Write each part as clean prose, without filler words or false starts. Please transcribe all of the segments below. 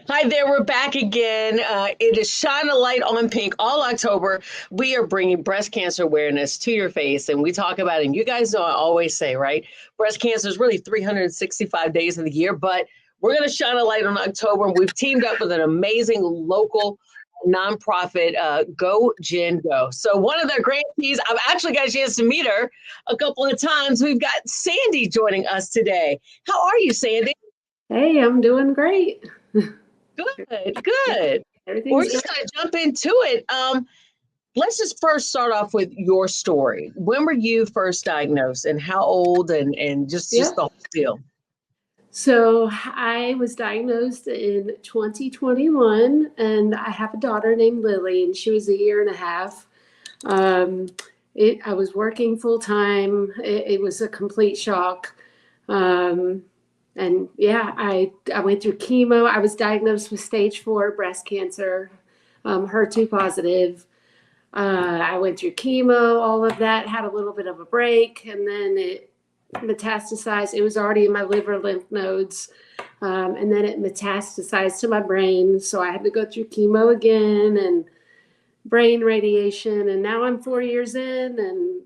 Hi there, we're back again. It is Shine a Light on Pink all October. We are bringing breast cancer awareness to your face, and we talk about it. And you guys know I always say, right? Breast cancer is really 365 days of the year, but we're going to shine a light on October. And we've teamed up with an amazing local nonprofit, Go Gen Go. So one of their grantees, I've actually got a chance to meet her a couple of times. We've got Sandy joining us today. How are you, Sandy? Hey, I'm doing great. Good, good. We're Everything's just great. going to jump into it. Let's just first start off with your story. When were you first diagnosed, and how old, and just Yep. the whole deal? So I was diagnosed in 2021, and I have a daughter named Lily, and she was a year and a half. Um, I was working full time. It was a complete shock. Um, and yeah, I went through chemo. I was diagnosed with stage 4 breast cancer, HER2 positive. I went through chemo, all of that, had a little bit of a break, and then it metastasized. It was already in my liver lymph nodes, and then it metastasized to my brain. So I had to go through chemo again and brain radiation. And now I'm 4 years in, and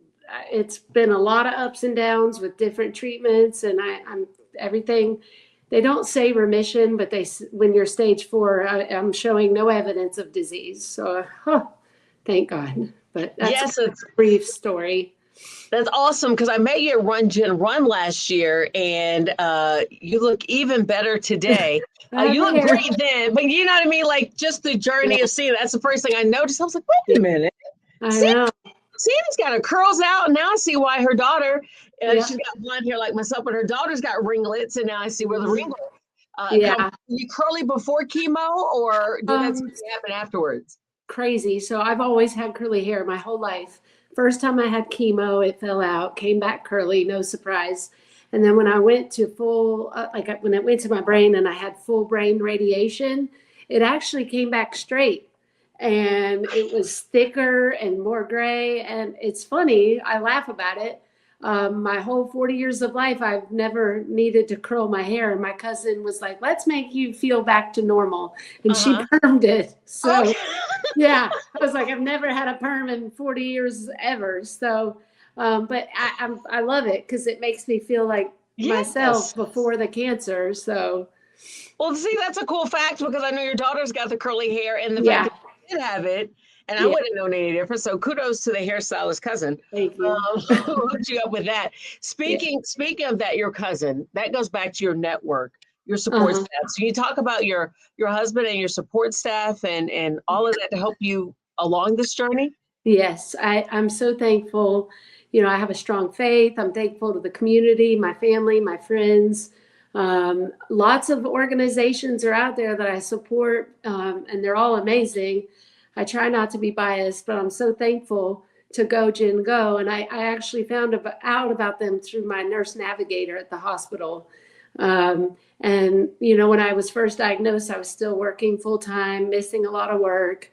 it's been a lot of ups and downs with different treatments. And I'm everything. They don't say remission, but when you're stage 4, I'm showing no evidence of disease. So, thank God. But that's Yes, a brief story. that's awesome because I met you at Run Gen Run last year, and you look even better today. I have You a look hair. great then, but you know what I mean? Like just the Yeah, journey of seeing that's the first thing I noticed. I was like, wait yeah, a minute. I know. Sandy's got her curls out. And now I see why her daughter, Yeah. she's got blonde hair like myself, but her daughter's got ringlets. And now I see where the Mhm. ringlets come. Yeah. You curly before chemo, or did that Um, happen afterwards? Crazy. So I've always had curly hair my whole life. First time I had chemo, it fell out, came back curly, no surprise. And then when I went to full, when it went to my brain and I had full brain radiation, it actually came back straight. And it was thicker and more gray. And it's funny, I laugh about it. My whole 40 years of life, I've never needed to curl my hair. And my cousin was like, let's make you feel back to normal. And she Uh-huh. permed it. So, Okay. yeah, I was like, I've never had a perm in 40 years ever. So, but I love it because it makes me feel like myself Yes. before the cancer. So, Well, see, that's a cool fact because I know your daughter's got the curly hair, and the fact yeah, that you did have it, and I yeah, wouldn't have known any different. So kudos to the hairstylist cousin thank you. who hooked you up with that. Yeah. Speaking of that, your cousin, that goes back to your network, your support Uh-huh. staff. So you talk about your husband and your support staff and all of that to help you along this journey. Yes, I'm so thankful. I have a strong faith. I'm thankful to the community, my family, my friends. Lots of organizations are out there that I support, and they're all amazing. I try not to be biased, but I'm so thankful to Go Gen Go. And I actually found out about them through my nurse navigator at the hospital. And when I was first diagnosed, I was still working full time, missing a lot of work.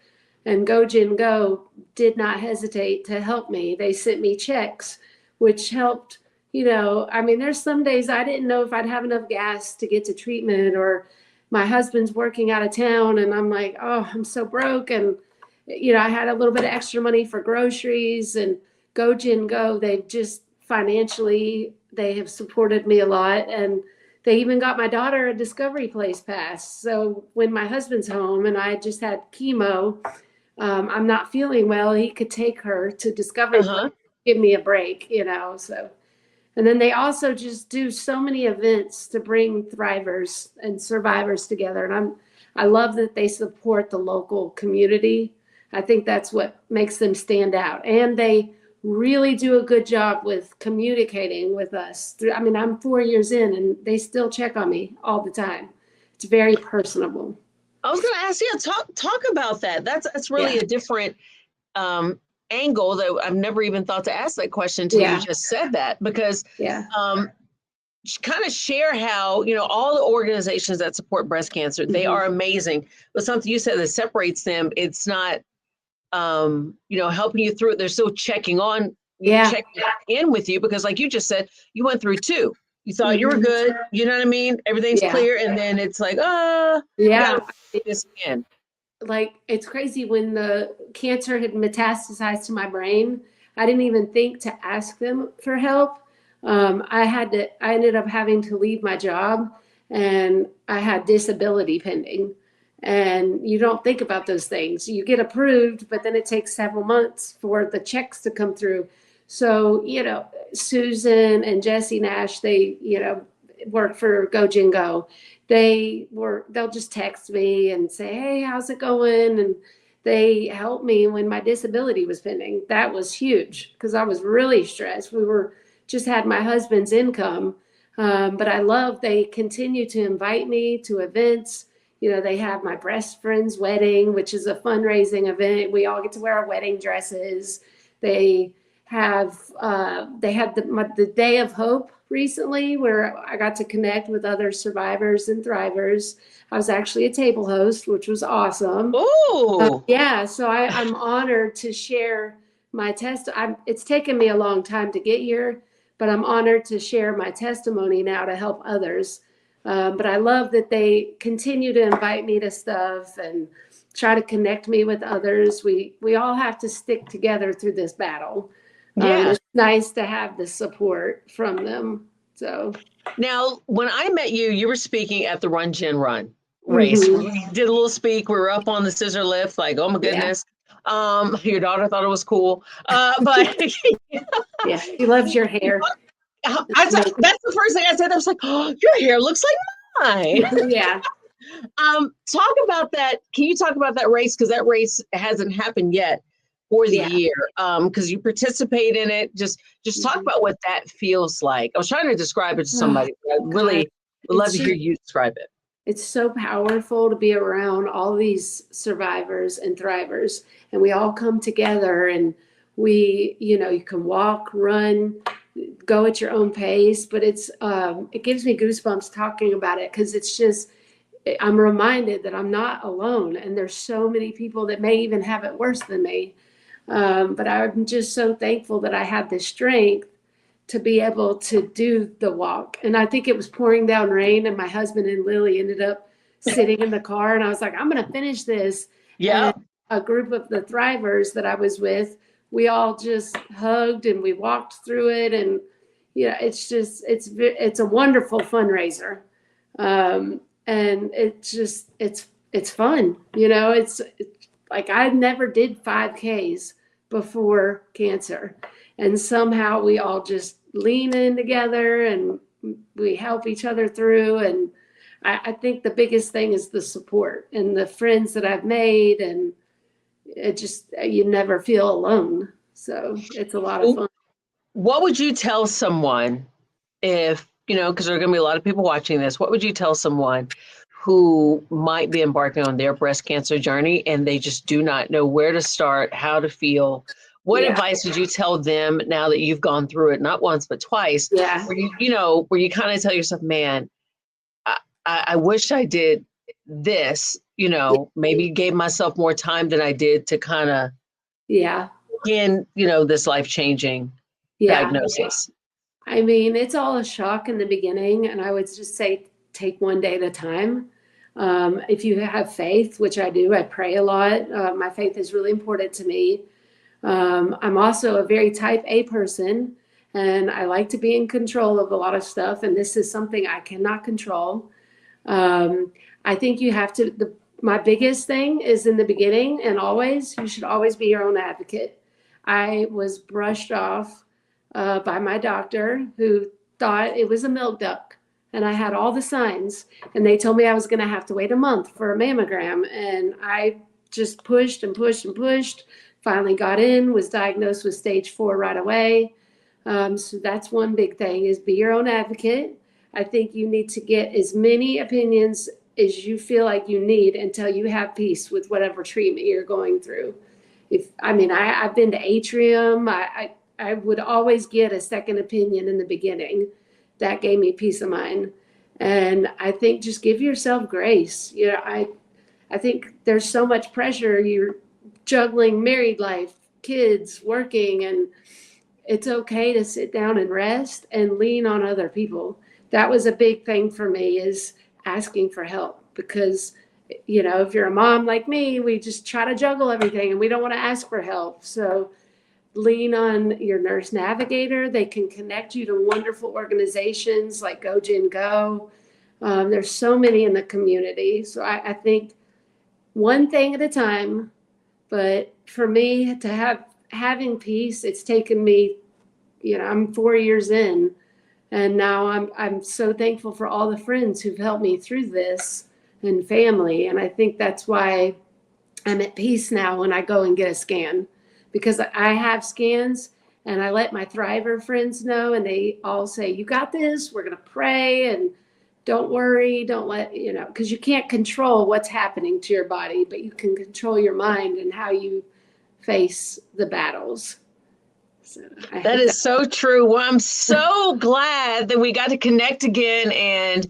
And Go Gen Go did not hesitate to help me. They sent me checks, which helped. I mean, there's some days I didn't know if I'd have enough gas to get to treatment, or my husband's working out of town, and I'm like, oh, I'm so broke. And, I had a little bit of extra money for groceries, and Go Gen Go, they've just financially, they have supported me a lot. And they even got my daughter a Discovery Place pass. So when my husband's home and I just had chemo, I'm not feeling well, he could take her to Discovery Place, Uh-huh. give me a break. So, and then they also just do so many events to bring thrivers and survivors together. And I love that they support the local community. I think that's what makes them stand out. And they really do a good job with communicating with us. I mean, I'm 4 years in and they still check on me all the time. It's very personable. I was going to ask you, talk about that. That's really Yeah. a different um, angle that I've never even thought to ask that question until you Yeah. just said that. Because Yeah. um, kind of share how all the organizations that support breast cancer, they Mhm. are amazing, but something you said that separates them, it's not helping you through it. They're still checking Yeah. checking in with you because like you just said, you went through two. You thought you were Mhm. good. You know what I mean? Everything's Yeah. clear. And then it's like, you got Yeah. to this again. Like, it's crazy when the cancer had metastasized to my brain. I didn't even think to ask them for help. I ended up having to leave my job, and I had disability pending. And you don't think about those things. You get approved, but then it takes several months for the checks to come through. So, Susan and Jesse Nash, they, work for Go Jingo. They'll just text me and say, "Hey, how's it going?" And they helped me when my disability was pending. That was huge because I was really stressed. We were just had my husband's income. But I love they continue to invite me to events. They have my best friend's wedding, which is a fundraising event. We all get to wear our wedding dresses. They they had the Day of Hope recently, where I got to connect with other survivors and thrivers. I was actually a table host, which was awesome. Oh, Yeah, so I'm honored to share my it's taken me a long time to get here, but I'm honored to share my testimony now to help others. But I love that they continue to invite me to stuff and try to connect me with others. We all have to stick together through this battle. yeah. It's nice to have the support from them. So, Now, when I met you, you were speaking at the Run Gen Run race. mhm, We did a little speak. We were up on the scissor lift, like, oh my yeah, goodness. Your daughter thought it was cool. But yeah. She loves your hair. that's the first thing I said. I was like, oh, your hair looks like mine. Yeah, Talk about that. Can you talk about that race? Because that race hasn't happened yet for the yeah. year. Because you participate in it. Just talk Mhm. about what that feels like. I was trying to describe it to Oh, somebody, but I God, really would love it's to just hear you describe it. it's so powerful to be around all these survivors and thrivers, and we all come together, and you can walk, run, go at your own pace, but it gives me goosebumps talking about it because it's just I'm reminded that I'm not alone, and there's so many people that may even have it worse than me. But I'm just so thankful that I have the strength to be able to do the walk. And I think it was pouring down rain, and my husband and Lily ended up sitting in the car, and I was like, I'm going to finish this. Yeah. And a group of the thrivers that I was with, we all just hugged and we walked through it. And it's a wonderful fundraiser. And it's fun. It's like I never did 5Ks before cancer, and somehow we all just lean in together and we help each other through. And I think the biggest thing is the support and the friends that I've made, and it just you never feel alone. So it's a lot of fun. What would you tell someone if, because there are going to be a lot of people watching this, what would you tell someone who might be embarking on their breast cancer journey and they just do not know where to start, how to feel? What Yeah, advice would you tell them now that you've gone through it, not once, but twice, yeah, where you kind of tell yourself, man, I wish I did this, maybe gave myself more time than I did to kind of yeah, in, this life-changing yeah. diagnosis. I mean, it's all a shock in the beginning, and I would just say take one day at a time. If you have faith, which I do, I pray a lot. My faith is really important to me. I'm also a very type A person, and I like to be in control of a lot of stuff, and this is something I cannot control. Um, I think you have to, my biggest thing is in the beginning, and always, you should always be your own advocate. I was brushed off by my doctor, who thought it was a milk duct. And I had all the signs, and they told me I was going to have to wait a month for a mammogram. And I just pushed and pushed and pushed. Finally got in, was diagnosed with stage 4 right away. So that's one big thing, is be your own advocate. I think you need to get as many opinions as you feel like you need until you have peace with whatever treatment you're going through. I've been to Atrium. I would always get a second opinion in the beginning. That gave me peace of mind. And I think just give yourself grace. I think there's so much pressure. You're juggling married life, kids, working, and it's okay to sit down and rest and lean on other people. that was a big thing for me, is asking for help, because if you're a mom like me, we just try to juggle everything and we don't want to ask for help. So lean on your nurse navigator. They can connect you to wonderful organizations like Go Gen Go. There's so many in the community. So I think one thing at a time. But for me to having peace, it's taken me, I'm 4 years in, and now I'm so thankful for all the friends who've helped me through this, and family. And I think that's why I'm at peace now when I go and get a scan, because I have scans and I let my Thriver friends know, and they all say, "You got this. We're going to pray, and don't worry. Don't let, because you can't control what's happening to your body, but you can control your mind and how you face the battles." So that is so true. Well, I'm so glad that we got to connect again. And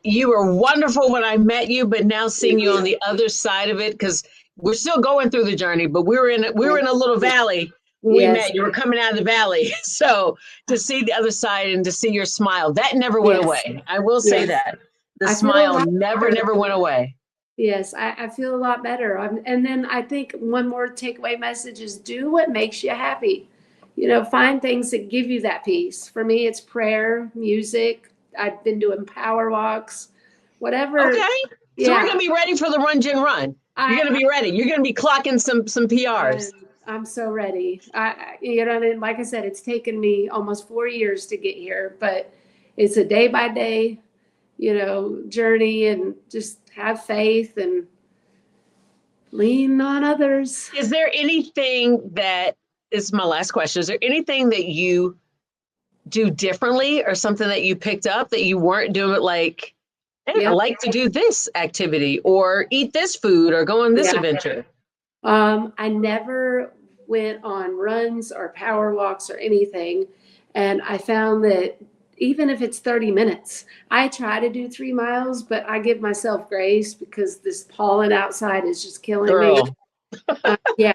you were wonderful when I met you, but now seeing you on the other side of it, because we're still going through the journey, but we were in a little valley when we met. You were coming out of the valley. So to see the other side and to see your smile, that never went away. I will say that. The smile never went away. Yes, I feel a lot better. And then I think one more takeaway message is, do what makes you happy. Find things that give you that peace. For me, it's prayer, music. I've been doing power walks, whatever. Okay. So we're going to be ready for the Run Gen Run. You're going to be ready. You're going to be clocking some PRs. I'm so ready. And like I said, it's taken me almost 4 years to get here, but it's a day by day, journey, and just have faith and lean on others. Is there anything that is my last question? Is there anything that you do differently, or something that you picked up that you weren't doing, like, hey, I like to do this activity or eat this food or go on this adventure? I never went on runs or power walks or anything. And I found that even if it's 30 minutes, I try to do 3 miles, but I give myself grace because this pollen outside is just killing me.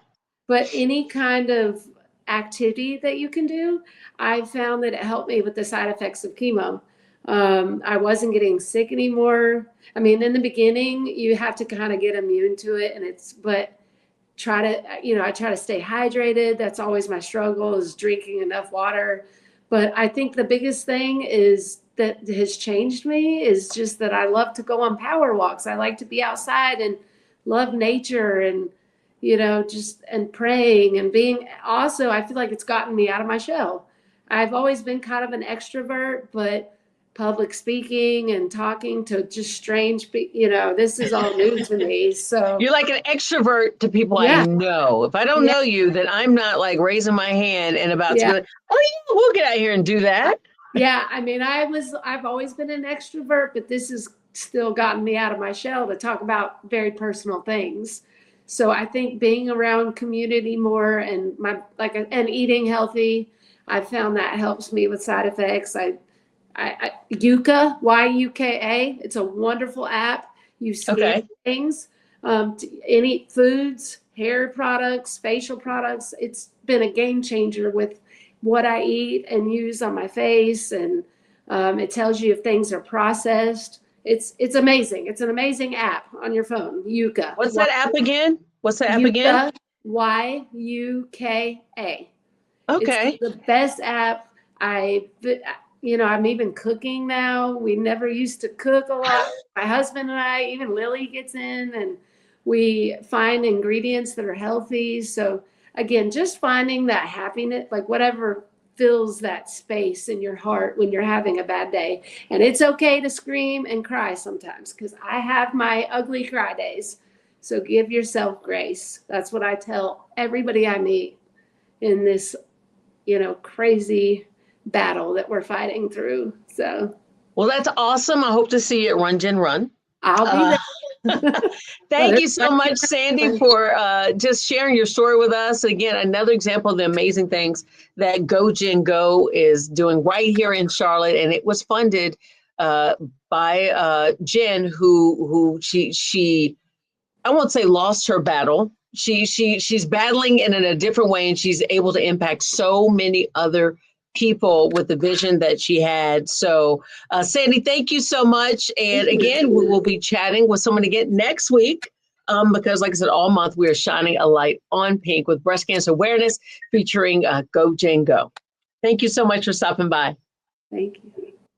But any kind of activity that you can do, I found that it helped me with the side effects of chemo. I wasn't getting sick anymore. I mean, in the beginning, you have to kind of get immune to it, but I try to stay hydrated. That's always my struggle, is drinking enough water. But I think the biggest thing is that has changed me is just that I love to go on power walks. I like to be outside and love nature, and and praying and being. Also, I feel like it's gotten me out of my shell. I've always been kind of an extrovert, but public speaking and talking to just strange people, this is all new to me. So you're like an extrovert to people I know. If I don't know you, then I'm not like raising my hand and about to go, oh yeah, we'll get out here and do that. Yeah, I mean, I've always been an extrovert, but this has still gotten me out of my shell to talk about very personal things. So I think being around community more and and eating healthy, I found that helps me with side effects. Yuka, Yuka. It's a wonderful app. You scan things, any foods, hair products, facial products. It's been a game changer with what I eat and use on my face, and it tells you if things are processed. It's amazing. It's an amazing app on your phone. Yuka. What's that app again? Yuka, Yuka. Okay. It's the best app. I'm even cooking now. We never used to cook a lot. My husband and I, even Lily gets in, and we find ingredients that are healthy. So again, just finding that happiness, like whatever fills that space in your heart when you're having a bad day. And it's okay to scream and cry sometimes, because I have my ugly cry days. So give yourself grace. That's what I tell everybody I meet in this, crazy battle that we're fighting through. So, well, that's awesome. I hope to see you at Run Gen Run. I'll be there. Thank you so much, Sandy, for just sharing your story with us. Again, another example of the amazing things that Go Gen Go is doing right here in Charlotte, and it was funded by Jen, who she I won't say lost her battle. She's battling in a different way, and she's able to impact so many other people with the vision that she had. So, Sandy, thank you so much. And again, we will be chatting with someone again next week. Because like I said, all month we are shining a light on pink with breast cancer awareness featuring Go Jane Go. Thank you so much for stopping by. Thank you.